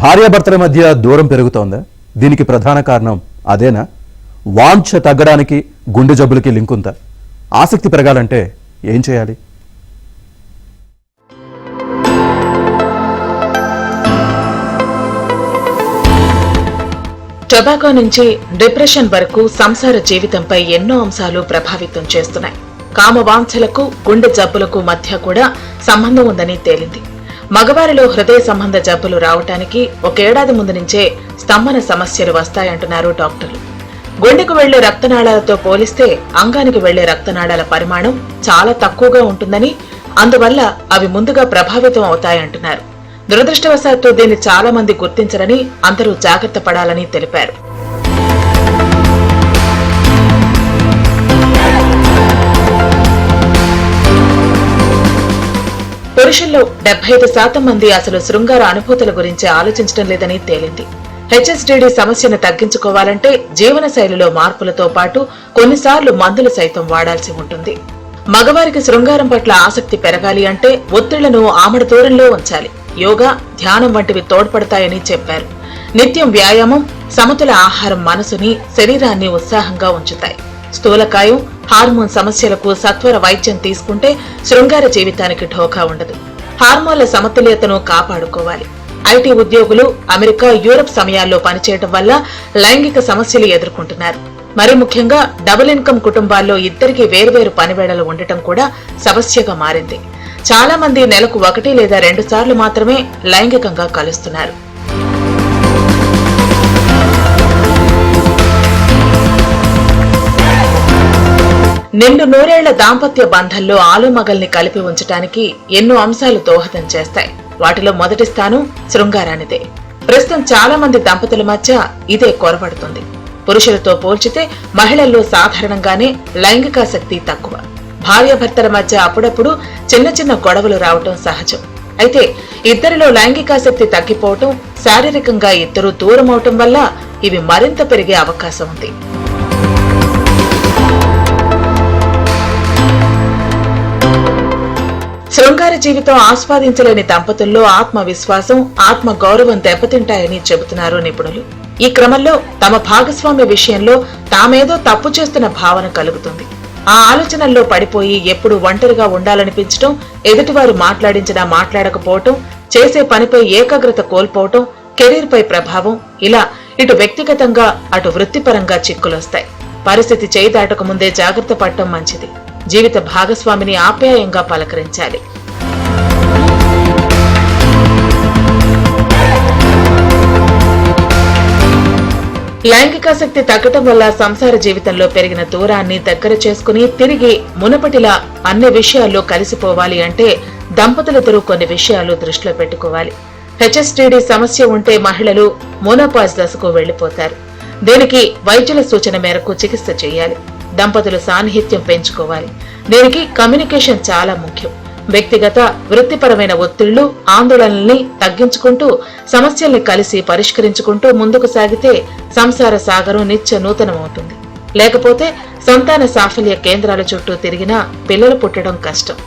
భార్యాభర్తల మధ్య దూరం పెరుగుతోందా? దీనికి ప్రధాన కారణం అదేనా? వాంఛ తగ్గడానికి గుండె జబ్బులకి లింక్ ఉందా? ఆసక్తి పెరగాలంటే ఏం చేయాలి? టొబాకో నుంచి డిప్రెషన్ వరకు సంసార జీవితంపై ఎన్నో అంశాలు ప్రభావితం చేస్తున్నాయి. కామవాంఛలకు గుండె జబ్బులకు మధ్య కూడా సంబంధం ఉందని తేలింది. మగవారిలో హృదయ సంబంధ జబ్బులు రావటానికి 1 ఏడాది ముందు నుంచే స్తంభన సమస్యలు వస్తాయంటున్నారు డాక్టర్లు. గుండెకు వెళ్లే రక్తనాళాలతో పోలిస్తే అంగానికి వెళ్లే రక్తనాళాల పరిమాణం చాలా తక్కువగా ఉంటుందని, అందువల్ల అవి ముందుగా ప్రభావితం అవుతాయంటున్నారు. దురదృష్టవశాత్తు దీన్ని చాలా మంది గుర్తించరని, అందరూ జాగ్రత్త పడాలని తెలిపారు. పురుషుల్లో 75% మంది అసలు శృంగార అనుభూతుల గురించి ఆలోచించడం లేదని తేలింది. హెచ్ఎస్డీడీ సమస్యను తగ్గించుకోవాలంటే జీవనశైలిలో మార్పులతో పాటు కొన్నిసార్లు మందులు సైతం వాడాల్సి ఉంటుంది. మగవారికి శృంగారం పట్ల ఆసక్తి పెరగాలి అంటే ఒత్తిళ్లను ఆమడ దూరంలో ఉంచాలి. యోగా, ధ్యానం వంటివి తోడ్పడతాయని చెప్పారు. నిత్యం వ్యాయామం, సమతుల ఆహారం మనసుని, శరీరాన్ని ఉత్సాహంగా ఉంచుతాయి. స్థూలకాయం, హార్మోన్ సమస్యలకు సత్వర వైద్యం తీసుకుంటే శృంగార జీవితానికి ఢోకా ఉండదు. హార్మోన్ల సమతుల్యతను కాపాడుకోవాలి. ఐటీ ఉద్యోగులు అమెరికా, యూరప్ సమయాల్లో పనిచేయడం వల్ల లైంగిక సమస్యలు ఎదుర్కొంటున్నారు. మరి ముఖ్యంగా డబుల్ ఇన్కమ్ కుటుంబాల్లో ఇద్దరికీ వేర్వేరు పనివేళలు ఉండటం కూడా సమస్యగా మారింది. చాలా మంది నెలకు 1 లేదా 2 సార్లు మాత్రమే లైంగికంగా కలుస్తున్నారు. నిండు నూరేళ్ల దాంపత్య బంధంలో ఆలుమగల్ని కలిపి ఉంచటానికి ఎన్నో అంశాలు దోహదం చేస్తాయి. వాటిలో మొదటి స్థానం శృంగారానిదే. ప్రస్తుతం చాలా మంది దంపతుల మధ్య ఇదే కొరబడుతుంది. పురుషులతో పోల్చితే మహిళల్లో సాధారణంగానే లైంగికాసక్తి తక్కువ. భార్యాభర్తల మధ్య అప్పుడప్పుడు చిన్న చిన్న గొడవలు రావటం సహజం. అయితే ఇద్దరిలో లైంగికాసక్తి తగ్గిపోవటం, శారీరకంగా ఇద్దరూ దూరమవటం వల్ల ఇవి మరింత పెరిగే అవకాశం ఉంది. శృంగార జీవితం ఆస్వాదించలేని దంపతుల్లో ఆత్మవిశ్వాసం, ఆత్మ గౌరవం దెబ్బతింటాయని చెబుతున్నారు నిపుణులు. ఈ క్రమంలో తమ భాగస్వామి విషయంలో తామేదో తప్పు చేస్తున్న భావన కలుగుతుంది. ఆ ఆలోచనల్లో పడిపోయి ఎప్పుడు ఒంటరిగా ఉండాలనిపించటం, ఎదుటివారు మాట్లాడించినా మాట్లాడకపోవటం, చేసే పనిపై ఏకాగ్రత కోల్పోవటం, కెరీర్ పై ప్రభావం, ఇలా ఇటు వ్యక్తిగతంగా అటు వృత్తిపరంగా చిక్కులొస్తాయి. పరిస్థితి చేయి దాటక ముందే జాగ్రత్త పడటం మంచిది. జీవిత భాగస్వామిని ఆప్యాయంగా పలకరించాలి. లైంగికాసక్తి తగ్గటం వల్ల సంసార జీవితంలో పెరిగిన దూరాన్ని దగ్గర చేసుకుని తిరిగి మునుపటిలా అన్ని విషయాల్లో కలిసిపోవాలి అంటే దంపతులిద్దరూ కొన్ని విషయాలు దృష్టిలో పెట్టుకోవాలి. హెచ్ఎస్డీడీ సమస్య ఉంటే మహిళలు మోనోపాజ్ దశకు వెళ్లిపోతారు. దీనికి వైద్యుల సూచన మేరకు చికిత్స చేయాలి. దంపతులు సాన్నిహిత్యం పెంచుకోవాలి. దీనికి కమ్యూనికేషన్ చాలా ముఖ్యం. వ్యక్తిగత, వృత్తిపరమైన ఒత్తిళ్లు, ఆందోళనల్ని తగ్గించుకుంటూ సమస్యల్ని కలిసి పరిష్కరించుకుంటూ ముందుకు సాగితే సంసార సాగరం నిత్య నూతనమవుతుంది. లేకపోతే సంతాన సాఫల్య కేంద్రాల చుట్టూ తిరిగినా పిల్లలు పుట్టడం కష్టం.